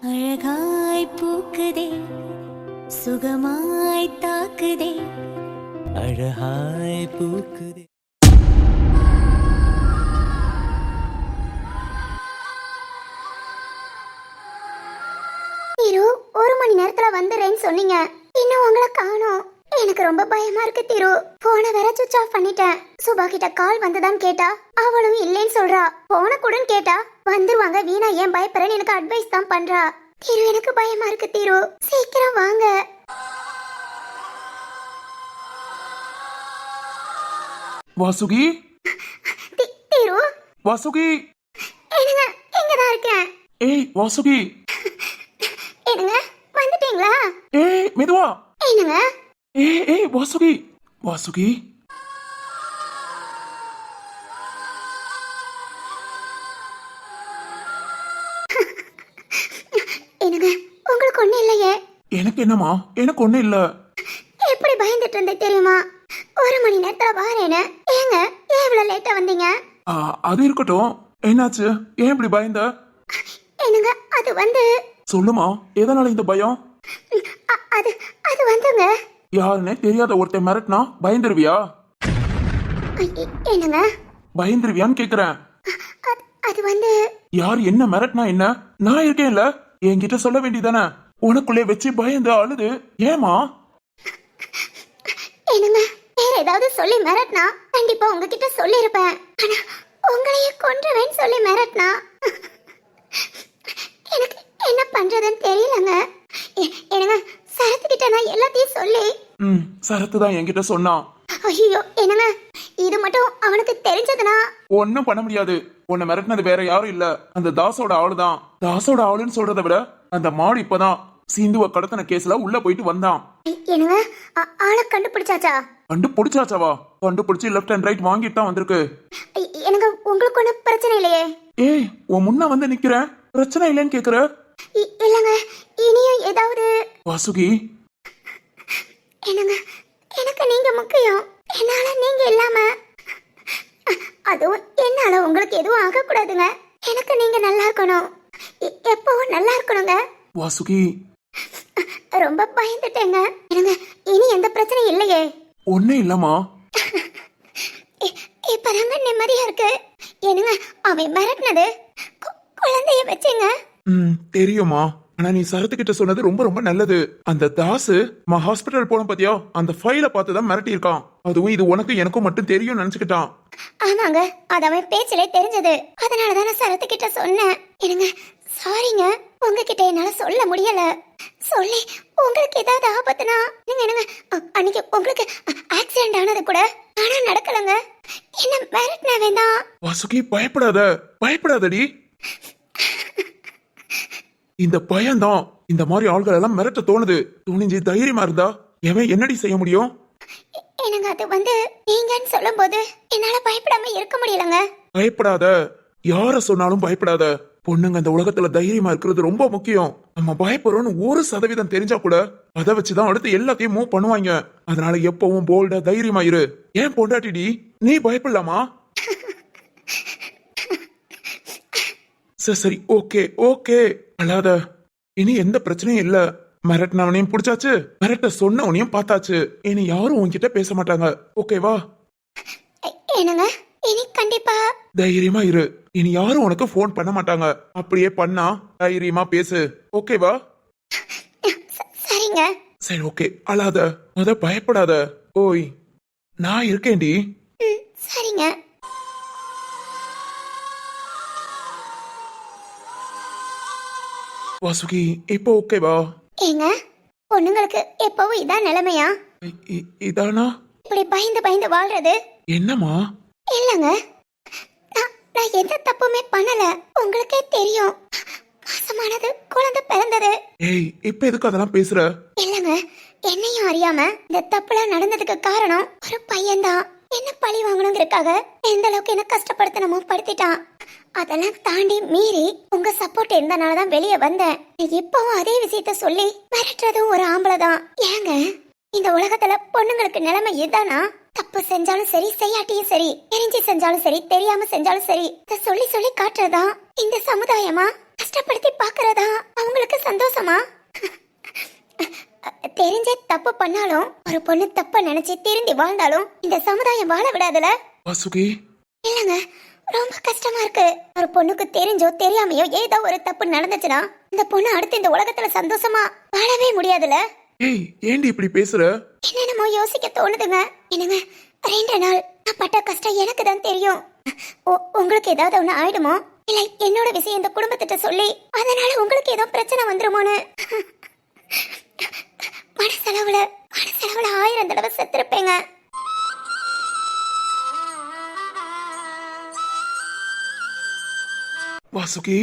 அழகாய் பூக்குதே சுகமாய் தாக்குதே அழகாய் பூக்குதே. திரு, 1 மணி நேரத்துல வந்துடுறேன்னு சொன்னீங்க, இன்னும் உங்களை காணோம். எனக்கு ரொம்ப பயமா இருக்கு திரு. போனை வேற சுவிட்ச் ஆஃப் பண்ணிட்டேன். சுபா கிட்ட கால் வந்துதான் கேட்டா அவளும் இல்லைன்னு சொல்றா. போன கூடன்னு கேட்டா வந்துருவாங்க, வீணா ஏன் பயப்படுறேன்னு எனக்கு அட்வைஸ் தான் பண்றா. திரு, எனக்கு பயமா இருக்கு திரு, சீக்கிரம் வாங்க. வாசுகி, திரு, வாசுகி, என்னங்க இங்கதான் இருக்கேன். ஏய் வாசுகி, என்னங்க வந்துட்டீங்களா? ஏய் மெதுவா. என்னங்க? ஏய் வாசுகி, வாசுகி. என்னங்க உங்களுக்கு ஒண்ணு இல்லையே? எனக்கு என்னமா? எனக்கு ஒண்ணு இல்ல. எப்படி பயந்துட்டு இருந்தே தெரியுமா? 1 மணி நேரத்துல வாரேன்னு. ஏங்க ஏன் இவ்வளவு லேட்டா வந்தீங்க? அது இருக்கட்டும், என்னாச்சு? ஏன் இப்படி பயந்த? என்னங்க அது வந்து சொல்லுமா, எதனால இந்த பயம்? அது அது வந்துங்க. யாருன்னே தெரியாத ஒருத்தன் மிரட்டினா பயந்துருவியா? என்னங்க பயந்துருவியான்னு கேக்குறேன். அது வந்து யார் என்ன மிரட்டினா என்ன? நான் இருக்கேன்ல, என்கிட்ட சொல்ல வேண்டியதானே? உனக்குள்ளே வச்சு பயந்து அழுது ஏமா? என்னங்க வேற ஏதாவது சொல்லி மிரட்டினா கண்டிப்பா உங்ககிட்ட சொல்லிருப்பேன். ஆனா உங்களையே கொன்றுவேன்னு சொல்லி மிரட்டினா எனக்கு என்ன பண்றதுன்னு தெரியலங்க. என்னங்க சரத்துக்கிட்ட நான் எல்லாத்தையும் சொல்லி சரத்து தான் என்கிட்ட சொன்னான். ஐயோ என்னங்க இது மட்டும் அவனுக்கு தெரிஞ்சதுன்னா ஒன்னும் பண்ண முடியாது. உன்னை மிரட்டினது வேற யாரும் இல்ல, அந்த தாசோட ஆளுதான். தாசோட ஆளுன்னு சொல்றதை விட அந்த மாடு இப்பதான் சிந்துவ கடத்தின கேஸ்ல உள்ள போயிட்டு வந்தான். என்னங்க ஆளை கண்டுபிடிச்சாச்சா? கண்டுபிடிச்சாச்சாவா? கண்டுபிடிச்சு லெஃப்ட் அண்ட் ரைட் வாங்கிட்டு தான் வந்திருக்கு. எனக்கு உங்களுக்கு ஒன்றும் பிரச்சனை இல்லையே? ஏய், உன் முன்ன வந்து நிக்கிறேன், பிரச்சனை இல்லைன்னு கேக்குற? இல்லங்க இனியும் ஏதாவது? வாசுகி, என்னங்க எனக்கு நீங்க முக்கியம். என்னால நீங்க இல்லாம அதுவும் என்னால உங்களுக்கு எதுவும் ஆகக்கூடாதுங்க. எனக்கு நீங்க நல்லா இருக்கணும், எப்பவும் நல்லா இருக்கணுங்க. வாசுகி, ரொம்ப பயந்துட்டேங்க. என்னங்க இனி எந்த பிரச்சனையும் இல்லையே? ஒண்ணு இல்லம்மா. இப்பதாங்க நிம்மதியா இருக்கு. என்னங்க அவன் மிரட்டினது குழந்தைய வச்சுங்க. தெரியுமா, ஆனா நீ சரத்துக்கிட்ட சொன்னது ரொம்ப ரொம்ப நல்லது. அந்த தாசு ஹாஸ்பிட்டல் போன பாத்தியா, அந்த ஃபைல பார்த்துதான் மிரட்டி இருக்கான். அதுவும் இது உனக்கு எனக்கும் மட்டும் தெரியும் நினைச்சுக்கிட்டான். ஆமாங்க, அது அவன் பேச்சிலே தெரிஞ்சது. அதனாலதான் நான் சரத்துக்கிட்ட சொன்னேன். என்னங்க சாரிங்க, உங்ககிட்ட என்னால சொல்ல முடியல. சொல்லி உங்களுக்கு ஏதாவது ஆபத்துனா என்னங்க அன்னைக்கு உங்களுக்கு ஆக்சிடென்ட் ஆனது கூட ஆனா நடக்கலங்க. என்ன மிரட்டின வேண்டாம். வாசுகி, பயப்படாத, பயப்படாதடி. இந்த பயம்தான் இந்த மாதிரி ஆள்கள் எல்லாம் மிரட்ட தோணுது. துணிஞ்சு தைரியமா இருந்தா எவன் என்னடி செய்ய முடியும்? எனக்கு அது வந்து நீங்கன்னு சொல்லும் போது என்னால பயப்படாம இருக்க முடியலங்க. பயப்படாத, யார சொன்னாலும் பயப்படாத. பொண்ணுங்க இந்த உலகத்துல தைரியமா இருக்கிறது ரொம்ப முக்கியம். நம்ம பயப்படுறோம்னு 1% தெரிஞ்சா கூட அதை வச்சுதான் அடுத்து எல்லாத்தையும் மூவ் பண்ணுவாங்க. அதனால எப்பவும் போல்டா தைரியமா இரு. ஏன் பொண்டாட்டிடி, நீ பயப்படலாமா? சரி ஓகே ஓகே, அல்லாத. இனி எந்த பிரச்சனையும் இல்ல. மிரட்டினவனையும் பிடிச்சாச்சு, மிரட்ட சொன்னவனையும் பார்த்தாச்சு. இனி யாரும் உன்கிட்ட பேச மாட்டாங்க, ஓகேவா? என்னங்க இனி கண்டிப்பா தைரியமா இரு. இனி யாரும் உனக்கு போன் பண்ண மாட்டாங்க. அப்படியே பண்ணா தைரியமா பேசு, ஓகேவா? சரிங்க. சரி ஓகே, அழாத, பயப்படாத. ஓய், நான் இருக்கேன்டி. சரிங்க. வாசுகி, இப்போ ஓகேவா? ஏங்க பொண்ணுங்களுக்கு எப்பவும் இதான் நிலைமையா? இதானா? இப்படி பயந்து பயந்து வாழ்றது? என்னம்மா? இல்லங்க, நான் எந்த தப்புமே பண்ணல. உங்களுக்கே தெரியும், மாசமானது, குழந்தை பிறந்தது. ஏய், இப்ப எதுக்கு அதெல்லாம் பேசுற? இல்லங்க, என்னையும் அறியாம இந்த தப்புலாம் நடந்ததுக்கு காரணம் ஒரு பையன்தான். என்ன பழி வாங்கணுங்கிறதுக்காக எந்த அளவுக்கு என்ன கஷ்டப்படுத்தணுமோ படுத்திட்டான். அதெல்லாம் தாண்டி மீறி உங்க சப்போர்ட் இருந்தனாலதான் வெளியே வந்தேன். இப்பவும் அதே விஷயத்த சொல்லி மிரட்டுறதும் ஒரு ஆம்பளை தான். ஏங்க இந்த உலகத்துல பொண்ணுங்களுக்கு நிலைமை இதுதானா? தப்பு செஞ்சாலும் சரி, செய்யாட்டியும் சரி, தெரிஞ்சு செஞ்சாலும் சரி, தெரியாம செஞ்சாலும் சரி, சொல்லி சொல்லி காட்டுறதா இந்த சமுதாயமா? கஷ்டப்படுத்தி பாக்குறதா அவங்களுக்கு சந்தோஷமா? தெரிஞ்சே தப்பு பண்ணாலும் ஒரு பொண்ணு தப்ப நினைச்சு திருந்தி வாழ்ந்தாலும் இந்த சமுதாயம் வாழ விடாதுல. வாசுகி இல்லங்க, ரொம்ப கஷ்டமா இருக்கு. ஒரு பொண்ணுக்கு தெரிஞ்சோ தெரியாமையோ ஏதோ ஒரு தப்பு நடந்துச்சுன்னா இந்த பொண்ணு அடுத்து இந்த உலகத்துல சந்தோஷமா வாழவே முடியாதுல. ஏய் ஏண்டி இப்படி பேசுற? என்னென்னமோ யோசிக்க தோணுதுங்க. என்னங்க, 2 நாள் நான் பட்ட கஷ்டம் எனக்கு தான் தெரியும். உங்களுக்கு ஏதாவது ஒண்ணு ஆயிடுமோ, இல்ல என்னோட விஷயம் இந்த குடும்பத்திட்ட சொல்லி அதனால உங்களுக்கு ஏதோ பிரச்சனை வந்துருமோன்னு மனசளவுல 1000 தடவை செத்துருப்பேங்க. வாசுகி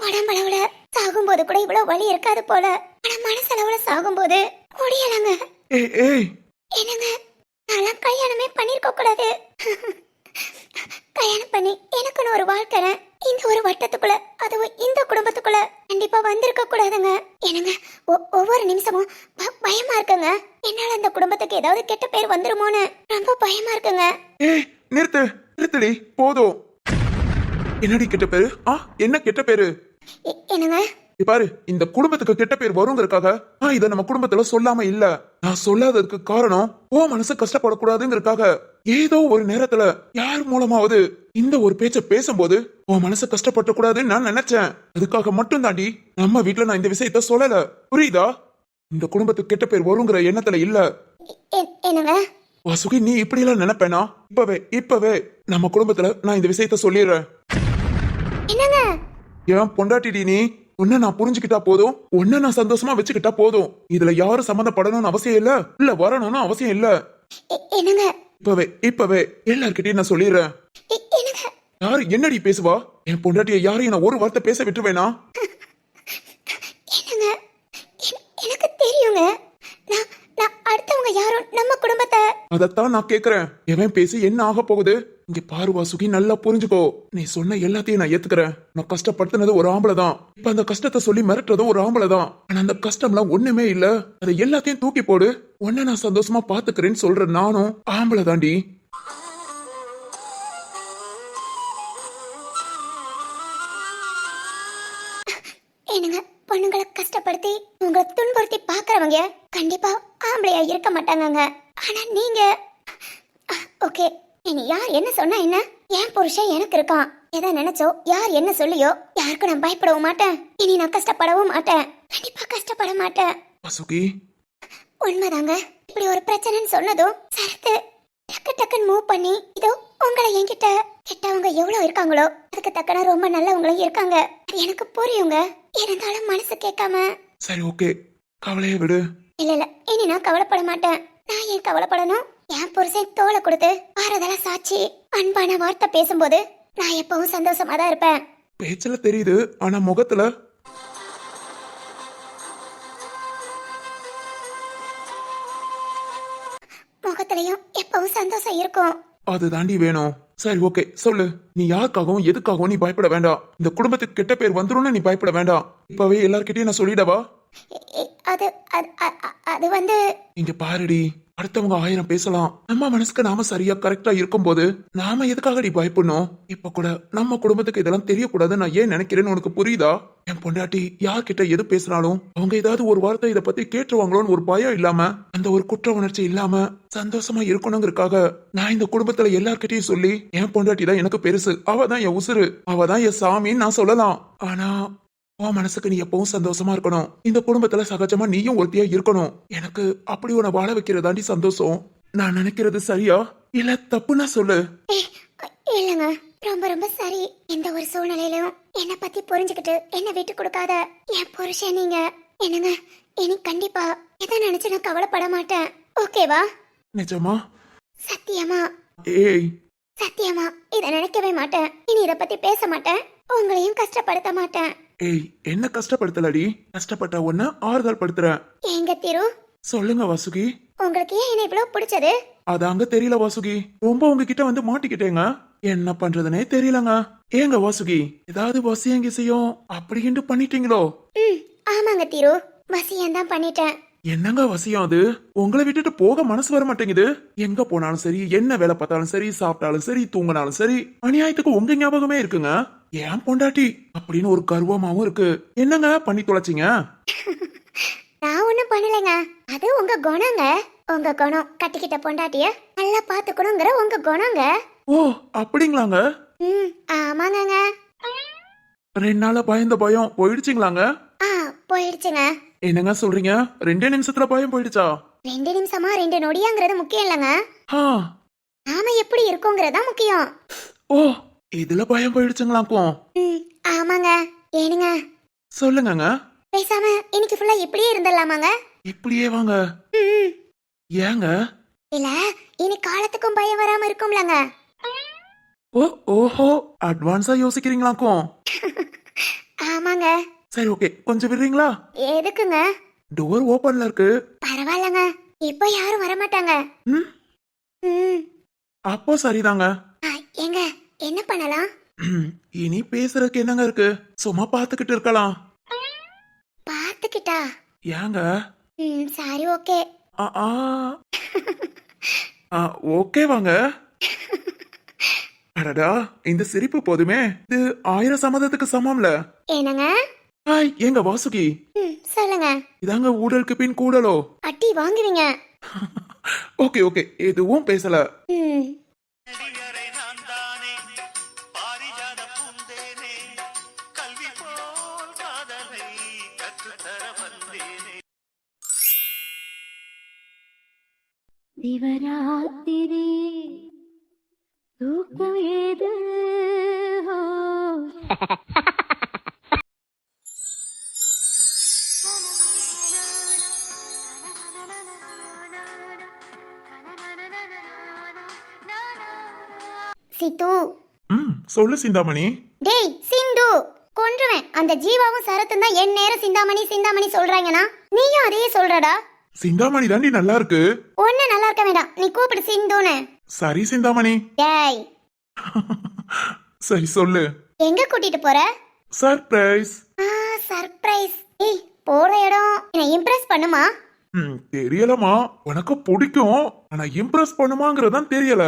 உடம்பளவுல சாகும்போது கூட இவ்வளவு வலி இருக்காது போல, ஆனா மனசளவுல சாகும்போது முடியலங்க. ஏய் ஏய் என்னங்க, நான் கல்யாணமே பண்ணிருக்க கூடாது. கல்யாணம் பண்ணி எனக்குன்னு ஒரு வாழ்க்கை இந்த ஒரு வட்டத்துக்குள்ள, அதுவும் இந்த குடும்பத்துக்குள்ள கண்டிப்பா வந்திருக்க கூடாதுங்க. என்னங்க, ஒவ்வொரு நிமிஷமும் பயமா இருக்குங்க. என்னால அந்த குடும்பத்துக்கு ஏதாவது கெட்ட பேர் வந்துருமோன்னு ரொம்ப பயமா இருக்குங்க. ஏய் நிறுத்துடி போதும். என்னடி கெட்ட பேரு? என்ன கெட்ட பேரு? என்னங்க, பாரு, இந்த குடும்பத்துக்கு கெட்ட பேர் வருங்கிறதுக்காக இத நம்ம குடும்பத்துல சொல்லாம இல்ல. நான் சொல்லாததுக்கு காரணம் ஓ மனசு கஷ்டப்படக்கூடாதுங்கிறதுக்காக. ஏதோ ஒரு நேரத்துல யார் மூலமாவது இந்த ஒரு பேச்ச பேசும்போது உன் மனசு கஷ்டப்பட கூடாதுன்னு நான் நினைச்சேன். அதுக்காக மட்டும் தாண்டி நம்ம வீட்டுல நான் இந்த விஷயத்த சொல்லல. புரியுதா? இந்த குடும்பத்துக்கு கெட்ட பேர் வருங்கிற எண்ணத்துல இல்ல. என்னங்க வாசுகி, நீ இப்படி எல்லாம் நினைப்பேனா? இப்பவே நம்ம குடும்பத்துல நான் இந்த விஷயத்த சொல்லிடுறேன். என்னங்க, ஏன் பொண்டாட்டிடி நீ? உன்ன நான் புரிஞ்சுக்கிட்டா போதும், உன்ன நான் சந்தோஷமா வச்சுக்கிட்டா போதும். இதுல யாரும் சம்மந்தப்படணும்னு அவசியம் இல்ல வரணும்னு அவசியம் இல்ல. என்னங்க, இப்பவே எல்லார்கிட்டயும் நான் சொல்லிடுறேன். என்னங்க, யாரு என்னடி பேசுவா? என் பொண்டாட்டிய யாரையும் நான் ஒரு வார்த்தை பேச விட்டுருவேனா? என்னங்க, எனக்கு தெரியுங்க. நான் அடுத்தவங்க யாரும் நம்ம குடும்பத்தை. அதத்தான் நான் கேக்குறேன். எவன் பேசி என்ன ஆக போகுது? இங்க பாரு வாசுகி, நல்லா புரிஞ்சுக்கோ. நீ சொன்ன எல்லாத்தையும் நான் ஏத்துக்கிறேன். நான் கஷ்டப்படுத்தினது ஒரு ஆம்பளை தான். இப்ப அந்த கஷ்டத்தை சொல்லி மிரட்டுறதும் ஒரு ஆம்பளை தான். ஆனா அந்த கஷ்டம்லாம் ஒண்ணுமே இல்ல. அதை எல்லாத்தையும் தூக்கி போடு. உன்ன நான் சந்தோஷமா பாத்துக்கிறேன்னு சொல்ற நானும் ஆம்பளை தாண்டி. என்னங்க, பொண்ணுங்களை கஷ்டப்படுத்தி உங்களை துன்புறுத்தி பாக்குறவங்க கண்டிப்பா ஆம்பளையா இருக்க மாட்டாங்க. ஆனா நீங்க ஓகே, இனி யார் என்ன சொன்னா என்ன? என் புருஷன் எனக்கு இருக்கான். எதை நினைச்சோ யார் என்ன சொல்லியோ யாருக்கு நான் பயப்படவும் மாட்டேன். இனி நான் கஷ்டப்படவும் மாட்டேன். கண்டிப்பா கஷ்டப்பட மாட்டேன். வாசுகி உண்மைதாங்க. இப்படி ஒரு பிரச்சனைன்னு சொன்னதும் சரத்து டக்குன்னு மூவ் பண்ணி இதோ உங்களை என்கிட்ட கெட்டவங்க எவ்வளவு இருக்காங்களோ அதுக்கு தக்கன ரொம்ப நல்லவங்களும் இருக்காங்க. அது எனக்கு புரியுங்க. இருந்தாலும் மனசு கேட்காம சரி ஓகே, கவலையை விடு. இல்ல இனி நான் கவலைப்பட மாட்டேன். நான் ஏன் கவலைப்படணும்? என் புருஷன் தோலை கொடுத்து ஆறுதலா சாட்சி அன்பான வார்த்தை பேசும்போது நான் எப்பவும் சந்தோஷமா தான் இருப்பேன். பேச்சுல தெரியுது, ஆனா முகத்திலையும் எப்பவும் சந்தோஷம் இருக்கும். அது தாண்டி வேணும். சரி ஓகே சொல்லு, நீ யாருக்காகவும் எதுக்காகவும் நீ பயப்பட வேண்டாம். இந்த குடும்பத்துக்கு கெட்ட பேர் வந்துரும்னு நீ பயப்பட வேண்டாம். இப்பவே எல்லார்கிட்டயும் நான் சொல்லிடவா? அது அது வந்து இங்க பாருடி, அடுத்தவங்க 1000 பேசலாம். நம்ம மனசுக்கு நாம சரியா கரெக்டா இருக்கும்போது நாம எதுக்காக நீ பயப்படணும்? இப்ப கூட நம்ம குடும்பத்துக்கு இதெல்லாம் தெரியக்கூடாது நான் ஏன் நினைக்கிறேன்னு உனக்கு புரியுதா? என் பொண்டாட்டி யார்கிட்ட எது பேசினாலும் அவங்க ஏதாவது ஒரு வார்த்தை இதை பத்தி கேட்டுருவாங்களோன்னு ஒரு பயம் இல்லாம, அந்த ஒரு குற்ற உணர்ச்சி இல்லாம சந்தோஷமா இருக்கணுங்கிறதுக்காக நான் இந்த குடும்பத்துல எல்லார்கிட்டயும் சொல்லி என் பொண்டாட்டி தான் எனக்கு பெருசு, அவதான் என் உசுறு, அவதான் என் சாமின்னு நான் சொல்லலாம். ஆனா உன் மனசுக்கு நீ எப்பவும் சந்தோஷமா இருக்கணும். இந்த குடும்பத்துல சகஜமா நீயும் ஒருத்தியா இருக்கணும். எனக்கு அப்படி உன்னை வாழ வைக்கிறதாண்டி சந்தோஷம். நான் நினைக்கிறது சரியா இல்ல தப்புன்னா சொல்லு. இல்லங்க, ரொம்ப ரொம்ப சரி. எந்த ஒரு சூழ்நிலையிலும் என்ன பத்தி புரிஞ்சுக்கிட்டு என்ன விட்டு கொடுக்காத என் புருஷன் நீங்க. என்னங்க, இனி கண்டிப்பா எதை நினைச்சு நான் கவலைப்பட மாட்டேன். ஓகேவா? நிஜமா? சத்தியமா? ஏய் சத்தியமா இத நினைக்கவே மாட்டேன். இனி இத பத்தி பேச மாட்டேன். உங்களையும் கஷ்டப்படுத்த மாட்டேன். ஏய், என்ன கஷ்டப்படுத்தலடி, கஷ்டப்பட்ட உன்ன ஆறுதல் படுத்துறேன். எங்க திரு? சொல்லுங்க வாசுகி. உங்களுக்கு ஏன் என்ன இவ்வளவு பிடிச்சது? அதாங்க தெரியல வாசுகி, ரொம்ப உங்ககிட்ட வந்து மாட்டிக்கிட்டேங்க. என்ன பண்றதுனே தெரியலங்க. ஏங்க வாசுகி, ஏதாவது வசியம் கிசியம் அப்படின்ட்டு பண்ணிட்டீங்களோ? ஆமாங்க திரு, வசியம் தான் பண்ணிட்டேன். என்னங்க வசியம் அது? உங்களை விட்டுட்டு போக மனசு வர மாட்டேங்குது. எங்க போனாலும் சரி, என்ன வேலை பார்த்தாலும் சரி, சாப்பிட்டாலும் சரி, தூங்கினாலும் சரி, அநியாயத்துக்கு உங்க ஞாபகமே இருக்குங்க. ஏன் பொண்டாட்டி அப்படின்னு ஒரு கர்வமாவும் இருக்கு. என்னங்க பண்ணி தொலைச்சிங்க? நான் ஒண்ணும் பண்ணலைங்க. அது உங்க குணங்க. உங்க குணம் கட்டிக்கிட்ட பொண்டாட்டிய நல்லா பாத்துக்கணுங்கிற உங்க குணங்க. ஓ அப்படிங்களாங்க. ஆமாங்கங்க. 2 நாளா பயந்த பயம் போயிடுச்சுங்களாங்க. போயிடுச்சுங்க. என்னங்க சொல்றீங்க? 2 நிமிஷத்துல பயம் போயிடுச்சா? 2 நிமிஷமா 2 நொடியாங்கிறது முக்கியம் இல்லைங்க. ஆ, நாம எப்படி இருக்கோங்கிறதா முக்கியம். ஓ இதுல பயம் போயிடுச்சுங்களாக்கும். ஆமாங்க. ஏனுங்க சொல்லுங்கங்க. பேசாம இன்னைக்கு ஃபுல்லா இப்படியே இருந்துடலாமாங்க? இப்படியே வாங்க. ம். ஏங்க? இல்ல இனி காலத்துக்கும் பயம் வராம இருக்கும்லங்க. ஓ ஓஹோ அட்வான்ஸா யோசிக்கிறீங்களாக்கும். ஆமாங்க. சரி ஓகே கொஞ்சம் விடுறீங்களா? எதுக்குங்க? டோர் ஓபன்ல இருக்கு. பரவாயில்லங்க. இப்ப யாரும் வரமாட்டாங்க. ம், ம். அப்போ சரிதாங்க. ஏங்க என்ன பண்ணலாம்? இனி பேசுறதுக்கு என்னங்க இருக்கு? சும்மா பாத்துக்கிட்டு இருக்கலாம். பாத்துக்கிட்டா? ஏங்க? சரி ஓகே. ஆ, ஆ. ஆ, ஓகே வாங்க. அடடா இந்த சிரிப்பு போதுமே. இது 1000 சம்மதத்துக்கு சமம்ல. என்னங்க? ஹாய் எங்க வாசுகி. சொல்லுங்க. இதாங்க ஊழலுக்கு பின் கூடலோ. அட்டி வாங்குவீங்க. ஓகே ஓகே எதுவும் பேசல. ம். அடியறை நான் தானே பாரிஜாத பூந்தேனே கல்வி போல் காதலை கற்றுத்தர வந்தேனே. சிவராத்திரி தூக்கம் ஏது சித்து. சொல்லு சிந்தாமணி. டேய் சிந்து கொன்றுவேன். அந்த ஜீவாவும் சரத்தும் தான் என் நேரம் சிந்தாமணி சிந்தாமணி சொல்றாங்கன்னா நீயும் அதையே சொல்றடா. சிந்தாமணி தாண்டி நல்லா இருக்கு. ஒண்ணு நல்லா இருக்க வேண்டாம். நீ கூப்பிடு சிந்துன்னு. சரி சிந்தாமணி. டேய் சரி சொல்லு. எங்க கூட்டிட்டு போற? சர்ப்ரைஸ். சர்ப்ரைஸ். ஏய் போற இடம் என்ன இம்ப்ரெஸ் பண்ணுமா? தெரியலமா. உனக்கு பிடிக்கும் ஆனா இம்ப்ரெஸ் பண்ணுமாங்கறதான் தெரியல.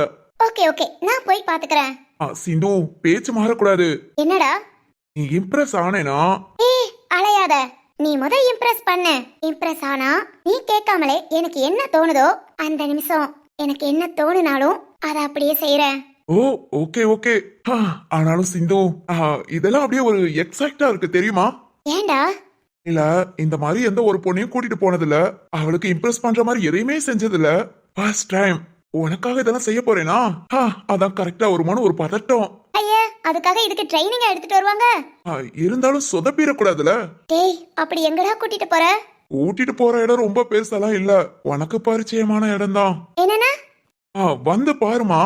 ஓகே ஓகே நான் போய் பாத்துக்கறேன். சிந்து பேச்சு மாறக்கூடாது. என்னடா? நீ இம்ப்ரெஸ் ஆனேனா? ஏய் அலையாத. நீ முத இம்ப்ரெஸ் பண்ணு. இம்ப்ரெஸ் ஆனா நீ கேட்காமலே எனக்கு என்ன தோணுதோ அந்த நிமிஷம் எனக்கு என்ன தோணுனாலும் அத அப்படியே செய்யறேன். ஓ ஓகே ஓகே. ஆனாலும் சிந்து இதெல்லாம் அப்படியே ஒரு எக்ஸைட்டா இருக்கு தெரியுமா? ஏண்டா? இல்ல இந்த மாதிரி எந்த ஒரு பொண்ணையும் கூட்டிட்டு போனதில்ல. அவளுக்கு இம்ப்ரெஸ் பண்ற மாதிரி எதையுமே செஞ்சதில்ல. ஃபர்ஸ்ட் டைம் உனக்காக இதெல்லாம் செய்ய போறேனா? அதான் கரெக்டா வருமானு ஒரு பதட்டம். ஐயா அதுக்காக இதுக்கு ட்ரைனிங் எடுத்துட்டு வருவாங்க. இருந்தாலும் சொதப்பிடக்கூடாதுல. டேய் அப்படி எங்கடா கூட்டிட்டு போற? கூட்டிட்டு போற இடம் ரொம்ப பெருசாலாம் இல்ல. உனக்கு பரிச்சயமான இடம் தான். என்னன்னா? வந்து பாருமா.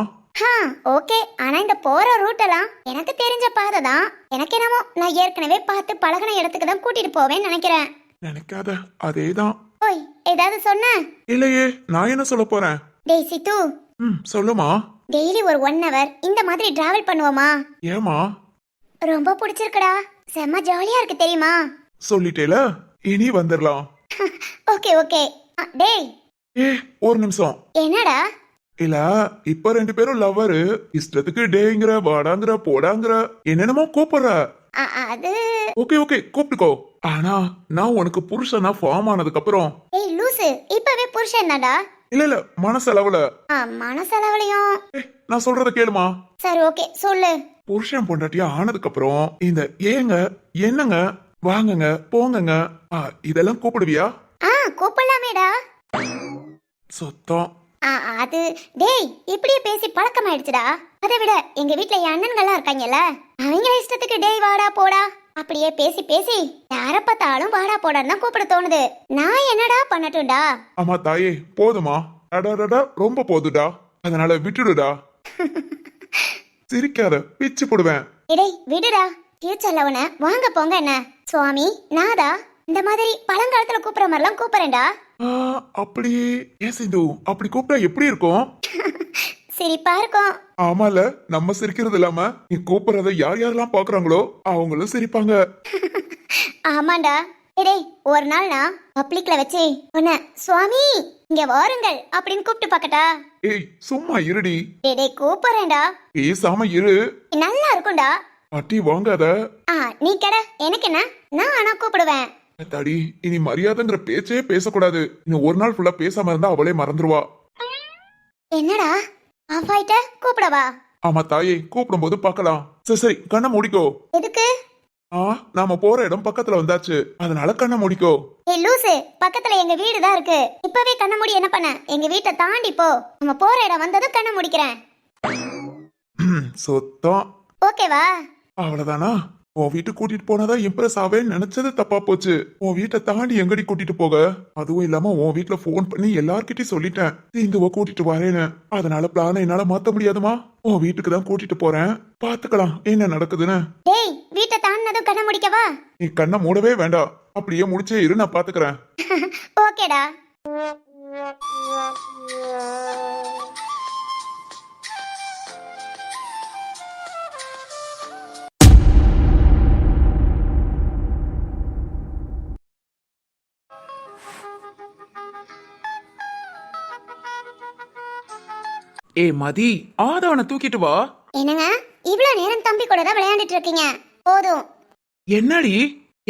ஓகே. ஆனா இந்த போற ரூட் எல்லாம் எனக்கு தெரிஞ்ச பாதை தான். எனக்கு என்னமோ நான் ஏற்கனவே பார்த்து பழகின இடத்துக்கு தான் கூட்டிட்டு போவேன்னு நினைக்கிறேன். நினைக்காத அதேதான். ஓய் ஏதாவது சொன்ன? இல்லையே நான் என்ன சொல்ல போறேன்? டேய் சித்து. சொல்லுமா. டெய்லி ஒரு 1 hour இந்த மாதிரி டிராவல் பண்ணுவோமா? ஏமா? ரொம்ப பிடிச்சிருக்குடா. செம்ம ஜாலியா இருக்கு தெரியுமா? சொல்லிட்டேல இனி வந்துடலாம். Okay okay. டேய் ஒரு நிமிஷம். என்னடா? இல்ல இப்ப 2 பேரும் லவ்வரு. இஷ்டத்துக்கு டேங்கிற வாடாங்கிற போடாங்கிற என்னென்னமோ கூப்பிடுற. அது ஓகே ஓகே கூப்பிட்டுக்கோ. ஆனா நான் உனக்கு புருஷனா ஃபார்ம் ஆனதுக்கு அப்புறம். ஏய் லூசு இப்பவே புருஷன் தான்டா. இல்ல மனசளவுல. மனசளவுலயும். நான் சொல்றத கேளுமா. சரி ஓகே சொல்லு. புருஷன் பொண்டாட்டியா ஆனதுக்கு அப்புறம் இந்த ஏங்க என்னங்க வாங்குங்க போங்கங்க இதெல்லாம் கூப்பிடுவியா? கூப்பிடலாமேடா. சுத்தம். அது டேய் இப்படியே பேசி பழக்கமாயிடுச்சுடா. அதை விட எங்க வீட்ல என் அண்ணன்கள்லாம் இருக்காங்கல்ல, அவங்க இஷ்டத்துக்கு டேய் வாடா போடா அப்படியே பேசி பேசி யார பார்த்தாலும் வாடா போடான்னு தான் கூப்பிட தோணுது. நான் என்னடா பண்ணட்டும்டா? ஆமா தாயே போதுமா. அடடடா ரொம்ப போதுடா. அதனால விட்டுடுடா. சிரிக்காத பிச்சு போடுவேன். டேய் விடுடா. ஃபியூச்சர்ல உன வாங்க போங்க என்ன சுவாமி நாதா இந்த மாதிரி பழங்காலத்துல கூப்பிடுற மாதிரிலாம் கூப்பிடுறேன்டா. அப்படி ஏன் சிந்து அப்படி கூப்பிட்டா எப்படி இருக்கும்? சிரிப்பா இருக்கும். ஆமால நம்ம சிரிக்கிறது இல்லாம நீ கூப்பிடுறத யார் யாரெல்லாம் பாக்குறாங்களோ அவங்களும் சிரிப்பாங்க. ஆமாண்டா. டேய் ஒரு நாள் நான் பப்ளிக்ல வச்சு உன்ன சுவாமி இங்க வாருங்கள் அப்படின்னு கூப்பிட்டு பாக்கட்டா? ஏய் சும்மா இருடி. டேய் கூப்பிடுறேன்டா. பேசாம இரு. நல்லா இருக்கும்டா. அட்டி வாங்காத. நீ கட எனக்கு என்ன? நான் ஆனா கூப்பிடுவேன். தடி இனி மரியாதைங்கிற பேச்சே பேசக்கூடாது. இன்னும் ஒரு நாள் ஃபுல்லா பேசாம இருந்தா அவளே மறந்துருவா. என்னடா ஆஃப் ஆயிட்ட? கூப்பிடவா? ஆமா தாயே, கூப்பிடும் போது பார்க்கலாம். சரி சரி, கண்ணை மூடிக்கோ. எதுக்கு? நாம போற இடம் பக்கத்துல வந்தாச்சு, அதனால கண்ணை மூடிக்கோ. ஏய் லூசு, பக்கத்துல எங்க வீடு தான் இருக்கு. இப்பவே கண்ண மூடி என்ன பண்ண? எங்க வீட்டை தாண்டி போ. நம்ம போற இடம் வந்ததும் கண்ண மூடிக்கிறேன். சுத்தம். ஓகேவா? அவ்வளவுதானா? உன் வீட்டுக்கு கூட்டிட்டு போனதா இம்ப்ரெஸ் ஆவேன்னு நினைச்சது தப்பா போச்சு. உன் வீட்டை தாண்டி எங்கடி கூட்டிட்டு போக? அதுவும் இல்லாம உன் வீட்டுல போன் பண்ணி எல்லார்கிட்டயும் சொல்லிட்டேன் இந்துவ கூட்டிட்டு வரேன்னு. அதனால பிளான என்னால மாத்த முடியாதுமா. உன் வீட்டுக்கு தான் கூட்டிட்டு போறேன், பாத்துக்கலாம் என்ன நடக்குதுன்னு. டேய், வீட்டை தாண்டினதும் கண்ண முடிக்கவா? நீ கண்ணை மூடவே வேண்டாம், அப்படியே முடிச்சே இரு, நான் பாத்துக்கிறேன். ஓகேடா. ஏய் மதி, ஆதவனை தூக்கிட்டு வா. என்னங்க இவ்வளவு நேரம் தம்பி கூட தான் விளையாண்டுட்டு இருக்கீங்க? போதும். என்னடி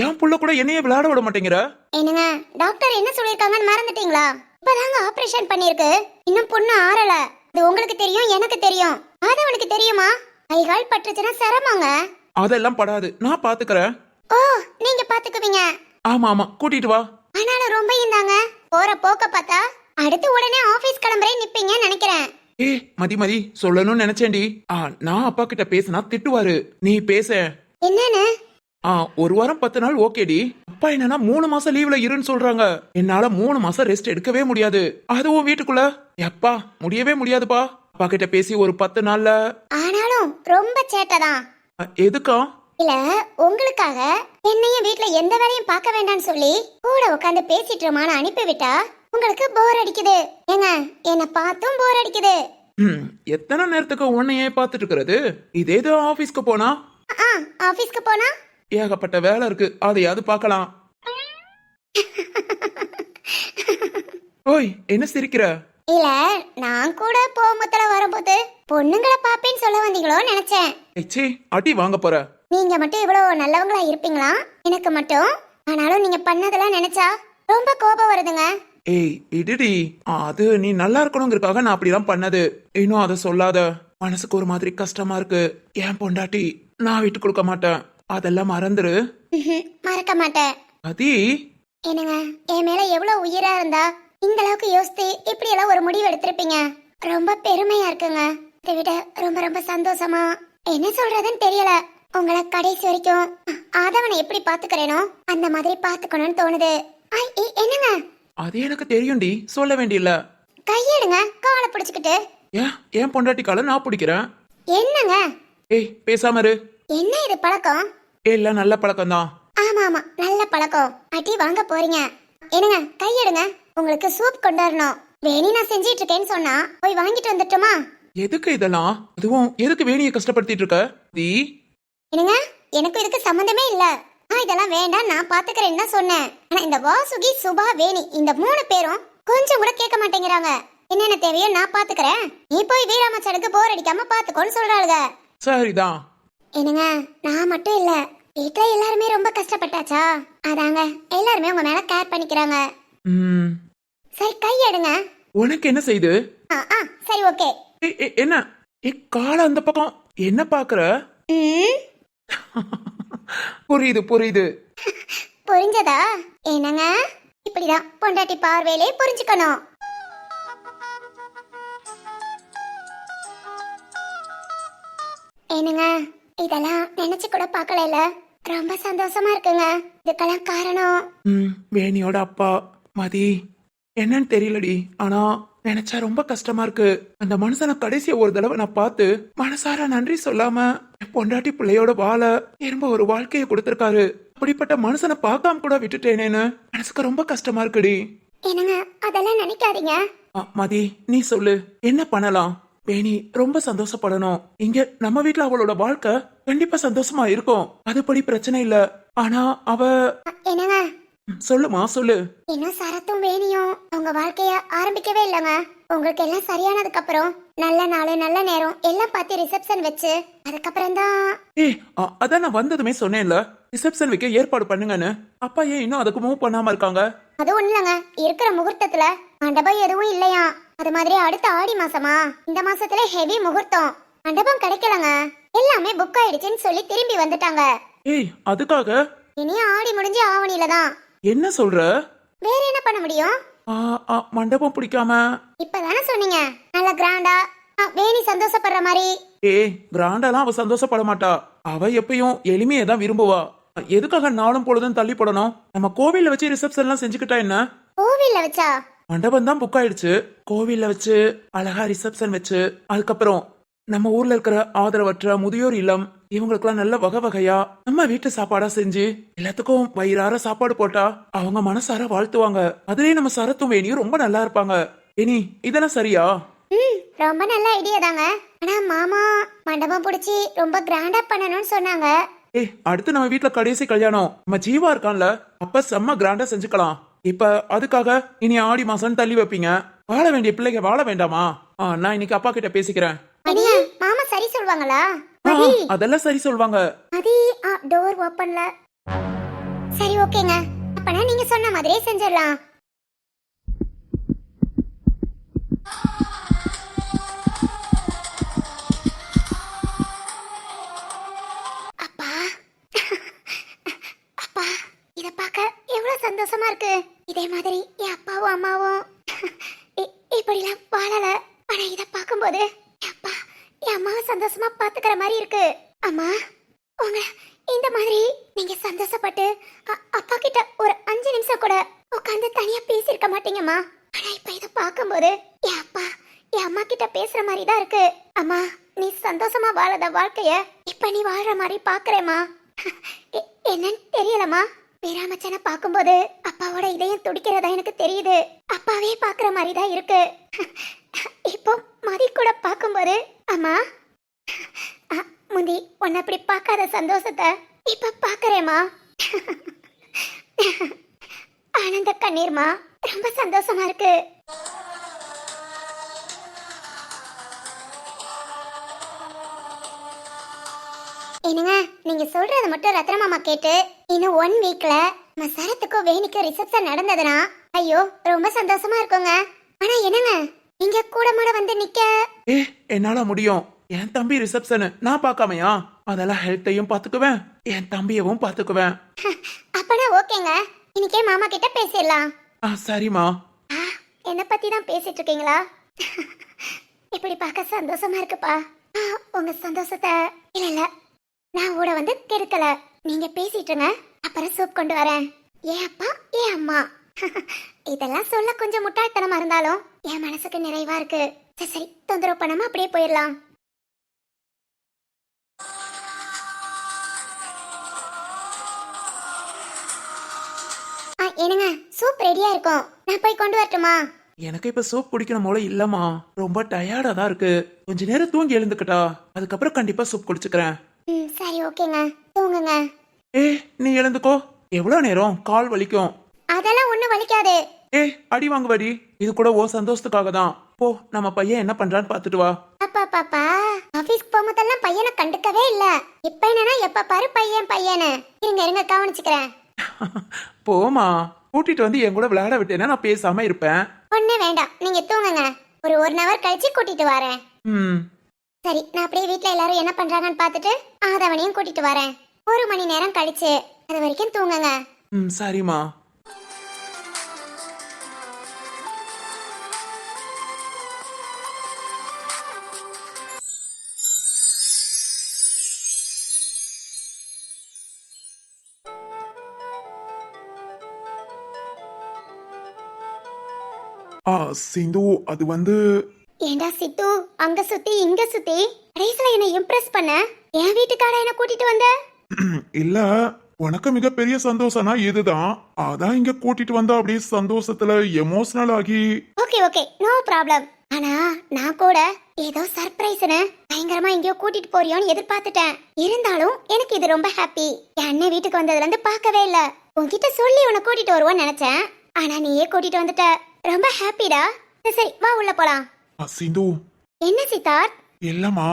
என் புள்ள கூட என்னைய விளையாட விட மாட்டேங்கிற? என்னங்க டாக்டர் என்ன சொல்லிருக்காங்கன்னு மறந்துட்டீங்களா? இப்பதாங்க ஆபரேஷன் பண்ணிருக்கு, இன்னும் பொண்ணு ஆறல. இது உங்களுக்கு தெரியும், எனக்கு தெரியும். ஆதவனுக்கு தெரியுமா? கைகால் பட்டுச்சுன்னா சிரமங்க. அதெல்லாம் படாது, நான் பாத்துக்கறேன். ஓ, நீங்க பாத்துக்குவீங்க. ஆமா ஆமா, கூட்டிட்டு வா. ஆனாலும் ரொம்ப இந்தாங்க போற போக்க பார்த்தா அடுத்து உடனே ஆபீஸ் கிளம்புறேன் நிப்பீங்கன்னு நினைக்கிறேன். ஏய் மதி மதி, சொல்லணும்னு நினைச்சேன்டி. நான் அப்பா கிட்ட பேசினா திட்டுவாரு, நீ பேச. என்னன்னு? ஒரு வாரம் 10 நாள் ஓகேடி. அப்பா என்னன்னா 3 மாசம் லீவ்ல இருன்னு சொல்றாங்க. என்னால 3 மாசம் ரெஸ்ட் எடுக்கவே முடியாது, அதுவும் வீட்டுக்குள்ள. எப்பா முடியவே முடியாதுப்பா. அப்பா கிட்ட பேசி ஒரு 10 நாள்ல. ஆனாலும் ரொம்ப சேட்டதான். எதுக்கா? இல்ல, உங்களுக்காக என்னையும் வீட்ல எந்த வேலையும் பார்க்க வேண்டாம்னு சொல்லி கூட உட்காந்து பேசிட்டு இருமான்னு அனுப்பி விட்டா உங்களுக்கு போர் அடிக்குது. ஏங்க என்ன பார்த்தும் போர் அடிக்குது. எத்தனை நேரத்துக்கு உன்னையே பாத்துட்டு இருக்கிறது? இதேதான் ஆபீஸ்க்கு போனா. ஆபீஸ்க்கு போனா ஏகப்பட்ட வேலை இருக்கு, அதையாவது பார்க்கலாம். ஓய், என்ன சிரிக்கிற? இல்ல, நான் கூட போமுத்தல வரும்போது பொண்ணுங்களை பாப்பேன்னு சொல்ல வந்தீங்களோ நினைச்சேன். ச்சே, அடி வாங்க போற. நீங்க மட்டும் இவ்வளவு நல்லவங்களா இருப்பீங்களா எனக்கு மட்டும்? ஆனாலும் நீங்க பண்ணதெல்லாம் நினைச்சா ரொம்ப கோபம் வருதுங்க. ஏய் இடுடி, அது நீ நல்லா இருக்கணுங்கிறதுக்காக நான் அப்படிலாம் பண்ணது. இன்னும் அதை சொல்லாத, மனசுக்கு ஒரு மாதிரி கஷ்டமா இருக்கு. ஏன் பொண்டாட்டி நான் விட்டு கொடுக்க மாட்டேன், அதெல்லாம் மறந்துரு. மறக்க மாட்டேன். அதி என்னங்க, என் மேல எவ்வளவு உயிரா இருந்தா இந்த அளவுக்கு யோசித்து இப்படி எல்லாம் ஒரு முடிவு எடுத்திருப்பீங்க. ரொம்ப பெருமையா இருக்குங்க. இதை விட ரொம்ப ரொம்ப சந்தோஷமா என்ன சொல்றதுன்னு தெரியல. உங்களை கடைசி வரைக்கும் ஆதவனை எப்படி பாத்துக்கிறேனோ அந்த மாதிரி பாத்துக்கணும்னு தோணுது. என்னங்க? அது எனக்கு தெரியும்டி, சொல்ல வேண்டியல. கையெடுங்க, காலை பிடிச்சுக்கிட்டு. ஏன் பொண்டாட்டி காலை நான் பிடிக்கிறேன். என்னங்க? ஏய் பேசாம இரு. என்ன இது பழக்கம்? இல்ல நல்ல பழக்கம் தான். ஆமா ஆமா, நல்ல பழக்கம். அடி வாங்க போறீங்க. என்னங்க கையெடுங்க, உங்களுக்கு சூப் கொண்டு வரணும். வேணி நான் செஞ்சிட்டு இருக்கேன்னு சொன்னா போய் வாங்கிட்டு வந்துட்டுமா? எதுக்கு இதெல்லாம்? அதுவும் எதுக்கு வேணியை கஷ்டப்படுத்திட்டு இருக்க? தி என்னங்க, எனக்கு இதுக்கு சம்பந்தமே இல்ல. இதெல்லாம் வேண்டாம், நான் பாத்துக்கிறேன்னு தான் சொன்னேன். ஆனா இந்த வாசுகி, சுபா, வேணி இந்த 3 பேரும் கொஞ்சம் கூட கேட்க மாட்டேங்கிறாங்க. என்னென்ன தேவையோ நான் பாத்துக்கிறேன், நீ போய் வீராமச்சனுக்கு போர் அடிக்காம பாத்துக்கோன்னு சொல்றாளுங்க. சரிதான். என்னங்க, நான் மட்டும் இல்ல, வீட்டுல எல்லாருமே ரொம்ப கஷ்டப்பட்டாச்சா, அதாங்க எல்லாருமே உங்க மேல கேர் பண்ணிக்கிறாங்க. சரி கையெடுங்க. உனக்கு என்ன செய்து? சரி ஓகே. என்ன கால அந்த பக்கம் என்ன பாக்குற? புரியுது புரியுது. புரிஞ்சதா? என்னங்க, இப்படிதான் பொண்டாட்டி பார்வையிலே புரிஞ்சுக்கணும். என்னங்க, இதெல்லாம் நினைச்சு கூட பார்க்கல. ரொம்ப சந்தோஷமா இருக்குங்க. இதுக்கெல்லாம் காரணம் வேணியோட அப்பா. மதி, என்னன்னு தெரியலடி, ஆனா நினைச்சா ரொம்ப கஷ்டமா இருக்கு. அந்த மனுஷனை கடைசியா ஒரு தடவை நான் பார்த்து மனசார நன்றி சொல்லாம என் பொண்டாட்டி பிள்ளையோட வாழ திரும்ப ஒரு வாழ்க்கையை கொடுத்திருக்காரு. அப்படிப்பட்ட மனுஷனை பார்க்காம கூட விட்டுட்டேனேன்னு மனசுக்கு ரொம்ப கஷ்டமா இருக்குடி. என்னங்க, அதெல்லாம் நினைக்காதீங்க. மதி, நீ சொல்லு, என்ன பண்ணலாம்? வேணி ரொம்ப சந்தோஷப்படணும். இங்க நம்ம வீட்டுல அவளோட வாழ்க்கை கண்டிப்பா சந்தோஷமா இருக்கும், அதுபடி பிரச்சனை இல்ல. ஆனா அவ என்னங்க, சொல்லுமா சொல்லு. இன்னும் சரத்தும் வேணியும் அவங்க வாழ்க்கைய ஆரம்பிக்கவே இல்லங்க. உங்களுக்கு எல்லாம் சரியானதுக்கு அப்புறம் நல்ல நாள் நல்ல நேரம் எல்லாம் பார்த்து ரிசப்ஷன் வச்சு அதுக்கப்புறம் தான். அதான் நான் வந்ததுமே சொன்னேன்ல, ரிசப்ஷன் வைக்க ஏற்பாடு பண்ணுங்கன்னு. அப்பா ஏன் இன்னும் அதுக்கு மூவ் பண்ணாம இருக்காங்க? அது ஒண்ணு இல்லைங்க, இருக்கிற முகூர்த்தத்துல மண்டபம் எதுவும் இல்லையா. அது மாதிரி அடுத்த ஆடி மாசமா இந்த மாசத்துல ஹெவி முகூர்த்தம், மண்டபம் கிடைக்கலங்க. எல்லாமே புக் ஆயிடுச்சுன்னு சொல்லி திரும்பி வந்துட்டாங்க. ஏய், அதுக்காக இனி ஆடி முடிஞ்சு ஆவணியில தான். என்ன சொல்ற? வேற என்ன பண்ண முடியும்? மண்டபம் பிடிக்காம? இப்பதானே சொன்னீங்க நல்ல கிராண்டா வேணி சந்தோஷப்படுற மாதிரி. ஏய், கிராண்டாலாம் அவ சந்தோஷப்பட மாட்டா. அவ எப்பயும் எளிமையை தான் விரும்புவா. எதுக்காக நாளும் பொழுதும் தள்ளி போடணும்? நம்ம கோவில்ல வச்சு ரிசப்ஷன்லாம் செஞ்சுக்கிட்டா என்ன? கோவில்ல வச்சா? மண்டபம் தான் புக் ஆயிடுச்சு. கோவில்ல வச்சு அழகா ரிசப்ஷன் வச்சு அதுக்கப்புறம் நம்ம ஊர்ல இருக்கிற ஆதரவற்ற முதியோர் இல்லம் இவங்களுக்கெல்லாம் நல்ல வகை வகையா நம்ம வீட்டு சாப்பாடா செஞ்சு எல்லாத்துக்கும் வயிறார சாப்பாடு போட்டா அவங்க மனசார வாழ்த்துவாங்க. அதுலயே நம்ம சரத்தும் வேணியும் ரொம்ப நல்லா இருப்பாங்க. இனி இதெல்லாம் சரியா? ரொம்ப நல்ல ஐடியா தாங்க. ஆனா மாமா மண்டபம் பிடிச்சி ரொம்ப கிராண்டா பண்ணணும்னு சொன்னாங்க. ஏய், அடுத்து நம்ம வீட்ல கடைசி கல்யாணம் நம்ம ஜீவா இருக்கான்ல, அப்ப செம்ம கிராண்டா செஞ்சுக்கலாம். இப்ப அதுக்காக இனி ஆடி மாசம் தள்ளி வைப்பீங்க. வாழ வேண்டிய பிள்ளைங்க வாழ வேண்டாமா? நான் இன்னைக்கு அப்பா கிட்ட பேசிக்கிறேன். அடியா, மாமா சரி சொல்வாங்களா? அதெல்லாம் சரி சொல்வாங்க. அதி டோர் ஓபன்ல. சரி, ஓகேங்க. அப்பனா நீங்க சொன்ன மாதிரியே செஞ்சிடலாம். அப்பா அப்பா, இத பார்க்க எவ்வளவு சந்தோஷமா இருக்கு. இதே மாதிரி என் அப்பாவும் அம்மாவும் இப்படிலாம் வாழல. ஆனா இத பார்க்கும்போது அப்பா என் அம்மாவை சந்தோஷமா பாத்துக்கிற மாதிரி இருக்கு. அம்மா, உங்க இந்த மாதிரி நீங்க சந்தோஷப்பட்டு அப்பா கிட்ட ஒரு 5 நிமிஷம் கூட உட்காந்து தனியா பேசியிருக்க மாட்டீங்கம்மா. ஆனா இப்ப இத பார்க்கும்போது என் அப்பா என் அம்மா கிட்ட பேசுற மாதிரி தான் இருக்கு. அம்மா, நீ சந்தோஷமா வாழத வாழ்க்கைய இப்ப நீ வாழ்ற மாதிரி பாக்குறேம்மா. என்னன்னு தெரியலம்மா. வீராமச்சனை பார்க்கும்போது அப்பாவோட இதயம் துடிக்கிறதா எனக்கு தெரியுது. அப்பாவே பாக்குற மாதிரி தான் இருக்கு. இப்போ மதி கூட பார்க்கும்போது அம்மா, முந்தி உன்னை அப்படி பார்க்காத சந்தோஷத்தை இப்ப பாக்குறேம்மா. ஆனந்த கண்ணீர்மா, ரொம்ப சந்தோஷமா இருக்கு. என்னங்க, நீங்க சொல்றத மட்டும் ரத்ன மாமா கேட்டு இன்னும் 1 வீக்ல நம்ம சரத்துக்கும் வேணிக்கும் ரிசப்ஷன் நடந்ததுன்னா ஐயோ ரொம்ப சந்தோஷமா இருக்குங்க. ஆனா என்னங்க, நீங்க கூட மாட வந்து நிக்க. என்னால முடியும். என் தம்பி ரிசப்ஷன் நான் பார்க்காமையா? அதெல்லாம் ஹெல்த்தையும் பாத்துக்குவேன், என் தம்பியவும் பாத்துக்குவேன். அப்பனா ஓகேங்க, இன்னைக்கே மாமா கிட்ட பேசிடலாம். சரிம்மா. என்ன பத்தி தான் பேசிட்டு இருக்கீங்களா? இப்படி பார்க்க சந்தோஷமா இருக்குப்பா. உங்க சந்தோஷத்தை இல்ல நான் கூட வந்து கெடுக்கல. நீங்க பேசிட்டுங்க, அப்புறம் சூப் கொண்டு வரேன். ஏன் அப்பா ஏன் அம்மா. இதெல்லாம் சொல்ல கொஞ்சம் முட்டாள்தனமா இருந்தாலும் என் மனசுக்கு நிறைவா இருக்கு. சரி, தொந்தரவு பண்ணாம அப்படியே போயிடலாம். என்னங்க, சூப் ரெடியா இருக்கும். நான் போய் கொண்டு வரட்டுமா? எனக்கு இப்ப சூப் குடிக்கணும் போல இல்லம்மா. ரொம்ப டயர்டா தான் இருக்கு. கொஞ்ச நேரம் தூங்கி எழுந்துக்கிட்டா அதுக்கப்புறம் கண்டிப்பா சூப் குடிச்சுக்கிறேன். சரி, ஓகேங்க, தூங்குங்க. நீ எழுந்துக்கோ. எவ்வளவு நேரம்? கால் வலிக்கும். அதெல்லாம் ஒண்ணு வலிக்காது. அடி வாங்குவடி. இது கூட ஓ சந்தோஷத்துக்காக தான். போ, நம்ம பையன் என்ன பண்றான்னு பாத்துட்டு வா. அப்பா பாப்பா, ஆபீஸ்க்கு போகும்போதெல்லாம் பையனை கண்டுக்கவே இல்ல. இப்ப என்னன்னா எப்ப பாரு பையன் பையனு. இருங்க கவனிச்சுக்கிறேன். போமா, கூட்டிட்டு வந்து என் கூட விளையாட விட்டேன்னா நான் பேசாம இருப்பேன். ஒண்ணு வேண்டாம், நீங்க தூங்குங்க. ஒரு 1 hour கழிச்சு கூட்டிட்டு வரேன். சரி, நான் அப்படியே வீட்ல எல்லாரும் என்ன பண்றாங்கன்னு பாத்துட்டு ஆதவனையும் கூட்டிட்டு வரேன். 1 மணி நேரம் கழிச்சு. அது வரைக்கும் தூங்குங்க. சரிம்மா. சிந்து, அது வந்து ஏண்டா சித்து, அங்க சுத்தி இங்க சுத்தி கடைசில என்ன இம்ப்ரெஸ் பண்ண என் வீட்டுக்கார என்ன கூட்டிட்டு வந்த? இல்ல, உனக்கு மிகப்பெரிய சந்தோஷம்னா இதுதான். அதான் இங்க கூட்டிட்டு வந்தா அப்படியே சந்தோஷத்துல எமோஷனல் ஆகி. Okay, no problem. ஆனா நான் கூட ஏதோ சர்ப்ரைஸ்னு பயங்கரமா எங்கேயோ கூட்டிட்டு போறியோன்னு எதிர்பார்த்துட்டேன். இருந்தாலும் எனக்கு இது ரொம்ப ஹாப்பி. என் அண்ணன் வீட்டுக்கு வந்ததுல இருந்து பார்க்கவே இல்ல. உன்கிட்ட சொல்லி உன்னை கூட்டிட்டு வருவோன்னு நினைச்சேன். ஆனா நீயே கூட்டிட்டு வந்துட்ட. ரொம்ப ஹாப்பிடா. சரி, வா உள்ள போலாம். சிந்து. என்ன சித்தார்த்? இல்லம்மா,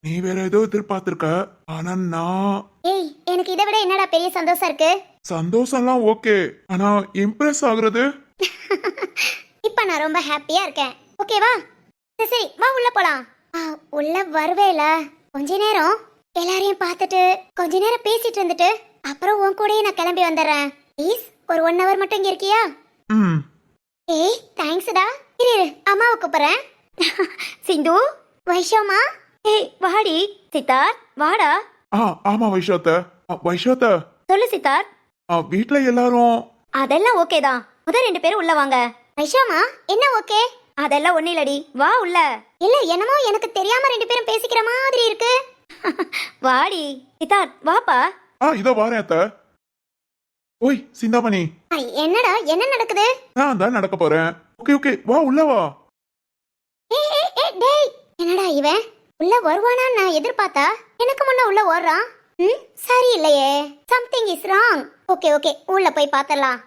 நீ வேற ஏதோ எதிர்பார்த்திருக்க. ஆனா நான் ஏய் எனக்கு இதை விட என்னடா பெரிய சந்தோஷம் இருக்கு. சந்தோஷம்லாம் ஓகே, ஆனா இம்ப்ரெஸ் ஆகுறது. இப்ப நான் ரொம்ப ஹாப்பியா இருக்கேன். ஓகேவா? சரி சரி வா உள்ள போலாம். உள்ள வருவேல கொஞ்ச நேரம் எல்லாரையும் பார்த்துட்டு கொஞ்ச நேரம் பேசிட்டு இருந்துட்டு அப்புறம் உன் கூடயே நான் கிளம்பி வந்துடுறேன். ப்ளீஸ் ஒரு 1 hour மட்டும் இங்க இருக்கியா? ம். ஏய் தேங்க்ஸ்டா. இரு இரு அம்மாவை கூப்பிடுறேன். சிந்து வைஷோமா ஏய் வாடி. சித்தார்த் வாடா. ஆமா வைஷாத்த. வைஷாத்த, சொல்லு சித்தார்த். வீட்ல எல்லாரும் அதெல்லாம் ஓகே தான். முதல் 2 பேரும் உள்ள வாங்க. வைஷாமா என்ன ஓகே? அதெல்லாம் ஒண்ணு இல்லடி, வா உள்ள. இல்ல என்னமோ எனக்கு தெரியாம 2 பேரும் பேசிக்கிற மாதிரி இருக்கு. வாடி சித்தார்த் வாப்பா. இதோ வாரேன் அத்த. ஓய் சிந்தாமணி. என்னடா என்ன நடக்குது? நான் தான் நடக்க போறேன். ஓகே ஓகே வா உள்ள வா. டேய் என்னடா இவன் உள்ள வருவானா நான் எதிர்பார்த்தா எனக்கு முன்ன உள்ள ஓடுறான். சரி இல்லையே, something is wrong. Okay okay உள்ள போய் பார்த்தலாம்.